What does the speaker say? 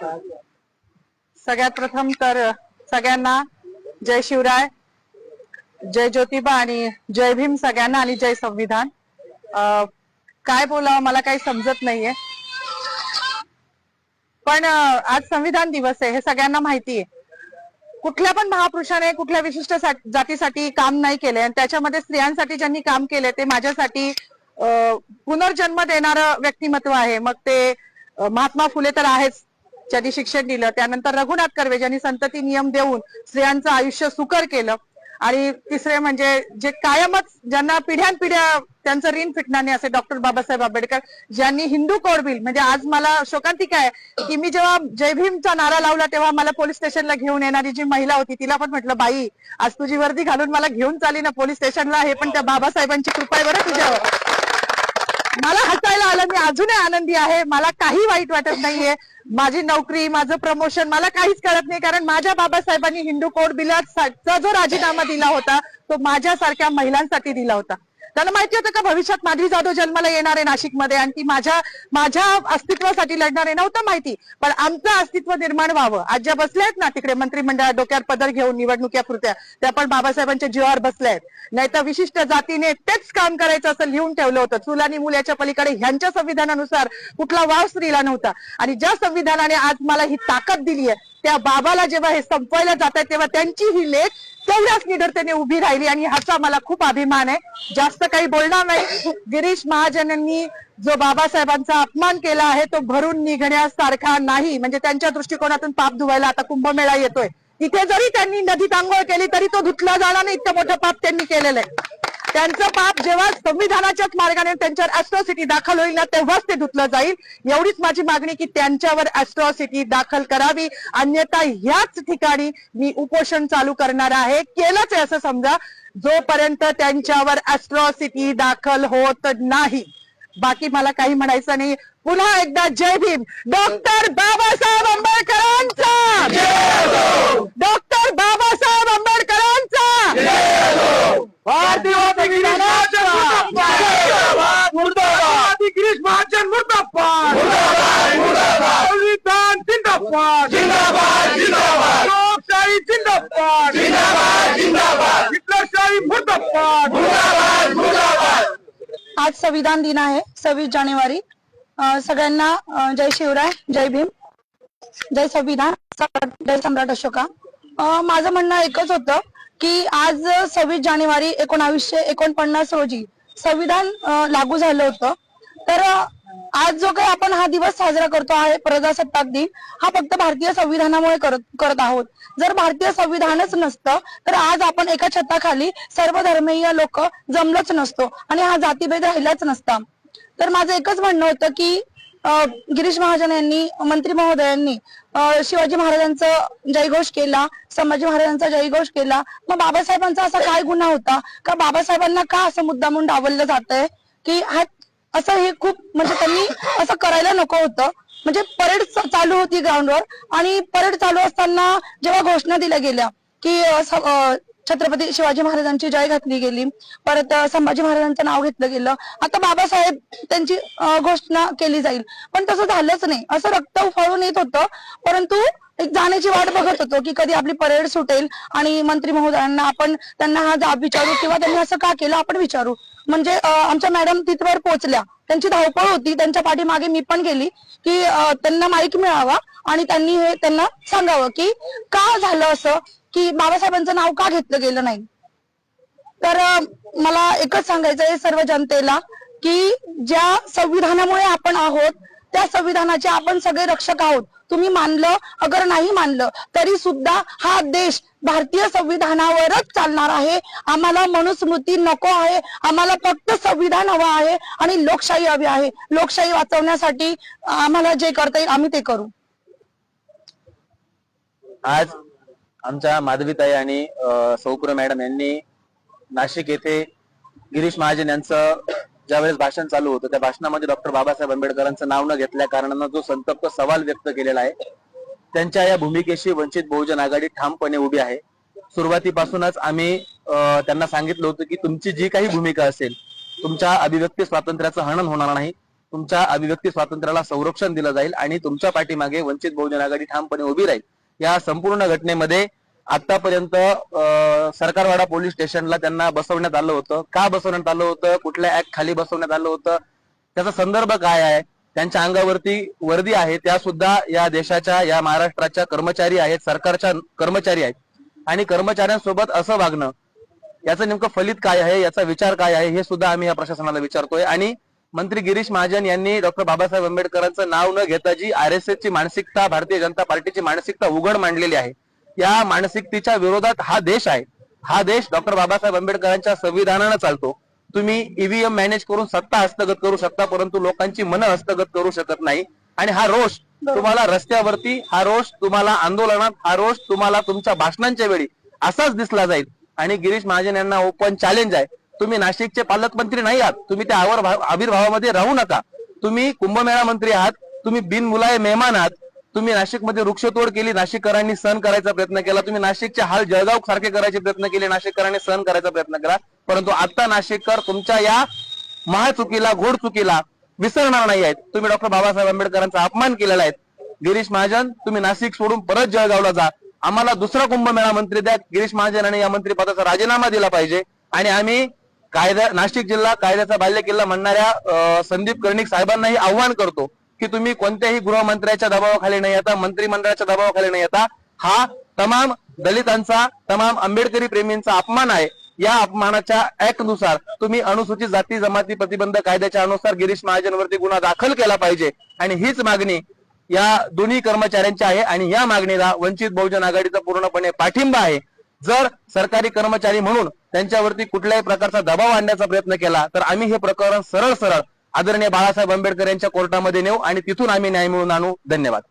सगळ्यात प्रथम तर सगळ्यांना जय शिवराय, जय ज्योतिबा आणि जय भीम सगळ्यांना आणि जय संविधान. काय बोलावं मला काही समजत नाहीये, पण आज संविधान दिवस आहे हे सगळ्यांना माहिती आहे. कुठल्या पण महापुरुषाने कुठल्या विशिष्ट जातीसाठी काम नाही केले आणि त्याच्यामध्ये स्त्रियांसाठी ज्यांनी काम केले ते माझ्यासाठी पुनर्जन्म देणारं व्यक्तिमत्व आहे. मग ते महात्मा फुले तर आहेच, ज्यांनी शिक्षण दिलं. त्यानंतर रघुनाथ कर्वे ज्यांनी संतती नियम देऊन स्त्रियांचं आयुष्य सुकर केलं. आणि तिसरे म्हणजे जे कायमच ज्यांना पिढ्यानपिढ्या त्यांचं ऋण फिटणार नाही असे डॉक्टर बाबासाहेब आंबेडकर, ज्यांनी हिंदू कोड बिल, म्हणजे आज मला शोकांतिका आहे की मी जेव्हा जय भीमचा नारा लावला तेव्हा मला पोलीस स्टेशनला घेऊन येणारी जी महिला होती तिला पण म्हटलं, बाई आज तुझी वर्दी घालून मला घेऊन चाली ना पोलीस स्टेशनला, हे पण त्या बाबासाहेबांची कृपा आहे बरं तुझ्यावर. मला हसायला आलं, मी अजूनही आनंदी आहे, मला काही वाईट वाटत नाहीये. माझी नोकरी, माझं प्रमोशन मला काहीच कळत नाही, कारण माझ्या बाबासाहेबांनी हिंदू कोड बिलाचा जो राजीनामा दिला होता तो माझ्यासारख्या महिलांसाठी दिला होता. त्यांना माहिती होतं का भविष्यात माधवी जाधव जन्माला येणार आहे नाशिकमध्ये आणि ती माझ्या अस्तित्वासाठी लढणार आहे? नव्हतं माहिती, पण आमचं अस्तित्व निर्माण व्हावं. आज ज्या बसल्या आहेत ना तिकडे मंत्रिमंडळात डोक्यावर पदर घेऊन निवडणुक्या पुरत्या, त्या पण बाबासाहेबांच्या जीवावर बसल्या आहेत. नाही तर विशिष्ट जातीने तेच काम करायचं असं लिहून ठेवलं होतं. चूल आणि मूल याच्या पलीकडे ह्यांच्या संविधानानुसार कुठला वाव स्त्रीला नव्हता. आणि ज्या संविधानाने आज मला ही ताकद दिली आहे त्या बाबाला जेव्हा हे संपवायला जात आहे तेव्हा त्यांची ही लेख तेवढ्याच निडरतेने उभी राहिली आणि ह्याचा मला खूप अभिमान आहे. जास्त काही बोलणार नाही. गिरीश महाजनांनी जो बाबासाहेबांचा अपमान केला आहे तो भरून निघण्यासारखा नाही. म्हणजे त्यांच्या दृष्टिकोनातून पाप धुवायला आता कुंभमेळा येतोय, तिथे जरी त्यांनी नदीत आंघोळ केली तरी तो धुतला जाणार नाही, इतकं मोठं पाप त्यांनी केलेलं आहे. त्यांचं पाप जेव्हा संविधानाच्याच मार्गाने त्यांच्यावर ॲट्रॉसिटी दाखल होईल ना तेव्हाच ते धुतलं जाईल. एवढीच माझी मागणी की त्यांच्यावर ॲट्रॉसिटी दाखल करावी, अन्यथा ह्याच ठिकाणी मी उपोषण चालू करणार आहे. केलंच आहे असं समजा, जोपर्यंत त्यांच्यावर ॲट्रॉसिटी दाखल होत नाही. बाकी मला काही म्हणायचं नाही. पुन्हा एकदा जय भीम. डॉक्टर बाबासाहेब आंबेडकरांचा, डॉक्टर बाबासाहेब आंबेडकरांचा, भारतीय गिरीश महाजन मुर्दाबाद, संविधान जिंदाबाद, लोकशाही जिंदाबाद, हिटलरशाही मुर्दाबाद. आज संविधान दिन आहे, 26 जानेवारी. सगळ्यांना जय शिवराय, जय भीम, जय संविधान, जय सम्राट अशोका. माझं म्हणणं एकच होतं की आज 26 जानेवारी 1949 रोजी संविधान लागू झालं होतं. तर आज जो काही आपण हा दिवस साजरा करतो आहे प्रजासत्ताक दिन, हा फक्त भारतीय संविधानामुळे करत आहोत. जर भारतीय संविधानच नसतं तर आज आपण एका छताखाली सर्व धर्मीय लोक जमलोच नसतो आणि हा जातीभेद राहिलाच नसता. तर माझं एकच म्हणणं होतं की गिरीश महाजन यांनी, मंत्री महोदयांनी शिवाजी महाराजांचा जयघोष केला, संभाजी महाराजांचा जयघोष केला. मग बाबासाहेबांचा असा काय गुन्हा होता का बाबासाहेबांना का असं मुद्दामून डावललं जात आहे की हा असं? हे खूप म्हणजे त्यांनी असं करायला नको होतं. म्हणजे परेड चालू होती ग्राउंडवर आणि परेड चालू असताना जेव्हा घोषणा दिल्या गेल्या की छत्रपती शिवाजी महाराजांची जय घातली गेली, परत संभाजी महाराजांचं नाव घेतलं गेलं, आता बाबासाहेब त्यांची घोषणा केली जाईल, पण तसं झालंच नाही. असं रक्त उफाळून येत होतं, परंतु एक जाण्याची वाट बघत होतो की कधी आपली परेड सुटेल आणि मंत्री महोदयांना आपण त्यांना हा जाब विचारू किंवा त्यांनी असं का केलं आपण विचारू. म्हणजे आमच्या मॅडम तिथवर पोहोचल्या, त्यांची धावपळ होती, त्यांच्या पाठीमागे मी पण गेली की त्यांना माईक मिळावा आणि त्यांनी हे त्यांना सांगावं की का झालं असं, की बाबासाहेबांचं नाव का घेतलं गेलं नाही. तर मला एकच सांगायचं आहे सर्व जनतेला की ज्या संविधानामुळे आपण आहोत त्या संविधानाचे आपण सगळे रक्षक आहोत. तुम्ही मानलं अगर नाही मानलं तरी सुद्धा हा देश भारतीय संविधानावरच चालणार आहे. आम्हाला मनुस्मृती नको आहे, आम्हाला फक्त संविधान हवं आहे आणि लोकशाही हवी आहे. लोकशाही वाचवण्यासाठी आम्हाला जे करता येईल आम्ही ते करू. आज आमच्या माधवीताई आणि सौपुर मॅडम यांनी नाशिक येथे गिरीश महाजन यांचं ज्यावेळेस भाषण चालू होतं त्या भाषणामध्ये डॉक्टर बाबासाहेब आंबेडकरांचं नाव न घेतल्या कारणानं जो संतप्त सवाल व्यक्त केलेला आहे, त्यांच्या या भूमिकेशी वंचित बहुजन आघाडी ठामपणे उभी आहे. सुरुवातीपासूनच आम्ही त्यांना सांगितलं होतं की तुमची जी काही भूमिका असेल, तुमच्या अभिव्यक्ती स्वातंत्र्याचं हनन होणार नाही, तुमच्या अभिव्यक्ती स्वातंत्र्याला संरक्षण दिलं जाईल आणि तुमच्या पाठीमागे वंचित बहुजन आघाडी ठामपणे उभी राहील. या संपूर्ण घटनेमध्ये आतापर्यंत सरकारवाडा पोलीस स्टेशनला त्यांना बसवण्यात आलं होतं. का बसवण्यात आलं होतं, कुठल्या ऍक्ट खाली बसवण्यात आलं होतं, त्याचा संदर्भ काय आहे, त्यांच्या अंगावरती वर्दी आहे, त्या सुद्धा या देशाच्या, या महाराष्ट्राच्या कर्मचारी आहेत, सरकारच्या कर्मचारी आहेत. आणि कर्मचाऱ्यांसोबत असं वागणं, याचं नेमकं फलित काय आहे, याचा विचार काय आहे, हे सुद्धा आम्ही या प्रशासनाला विचारतोय. आणि मंत्री गिरीश महाजन यांनी डॉक्टर बाबासाहेब आंबेडकरांचं नाव न घेता जी RSS ची मानसिकता, भारतीय जनता पार्टीची मानसिकता उघड मांडलेली आहे, या मानसिकतेच्या विरोधात हा देश आहे. हा देश डॉक्टर बाबासाहेब आंबेडकरांच्या संविधानानं चालतो. तुम्ही EVM मॅनेज करून सत्ता हस्तगत करू शकता, परंतु लोकांची मनं हस्तगत करू शकत नाही. आणि हा रोष तुम्हाला रस्त्यावरती, हा रोष तुम्हाला आंदोलनात, हा रोष तुम्हाला तुमच्या भाषणांच्या वेळी असाच दिसला जाईल. आणि गिरीश महाजन यांना ओपन चॅलेंज आहे, तुम्ही नाशिकचे पालकमंत्री नाही आहात, तुम्ही त्या आविर्भावामध्ये राहू नका. तुम्ही कुंभमेळा मंत्री आहात, तुम्ही बिनमुलाये मेहमान आहात. तुम्ही नाशिकमध्ये वृक्षतोड केली, नाशिककरांनी सहन करायचा प्रयत्न केला. तुम्ही नाशिकचे हाल जळगाव सारखे करायचे प्रयत्न केले, नाशिककरांनी सहन करायचा प्रयत्न केला. परंतु आता नाशिककर तुमच्या या महाचुकीला, घोड चुकीला विसरणार नाही आहेत. तुम्ही डॉक्टर बाबासाहेब आंबेडकरांचा अपमान केलेला आहे. गिरीश महाजन, तुम्ही नाशिक सोडून परत जळगावला जा. आम्हाला दुसरा कुंभमेळा मंत्री द्या. गिरीश महाजनांनी या मंत्रिपदाचा राजीनामा दिला पाहिजे. आणि आम्ही नाशिक जिल्हा कायद्याचा बालेकिल्ला म्हणणाऱ्या संदीप कर्णिक साहेबांनाही आव्हान करतो की तुम्ही कोणत्याही गृहमंत्र्याच्या दबावाखाली नाही येता, मंत्रिमंडळाच्या दबावाखाली नाही येता. हा तमाम दलितांचा, तमाम आंबेडकरी प्रेमींचा अपमान आहे. या अपमानाच्या ऍक्ट नुसार तुम्ही अनुसूचित जाती जमाती प्रतिबंध कायद्याच्या अनुसार गिरीश महाजनवरती गुन्हा दाखल केला पाहिजे. आणि हीच मागणी या दोन्ही कर्मचाऱ्यांची आहे. आणि या मागणीला वंचित बहुजन आघाडीचा पूर्णपणे पाठिंबा आहे. जर सरकारी कर्मचारी म्हणून त्यांच्यावरती कुठल्याही प्रकारचा दबाव आणण्याचा प्रयत्न केला तर आम्ही हे प्रकरण सरळ आदरणीय बाळासाहेब आंबेडकर यांच्या कोर्टामध्ये नेऊ आणि तिथून आम्ही न्याय मिळवून आणू. धन्यवाद.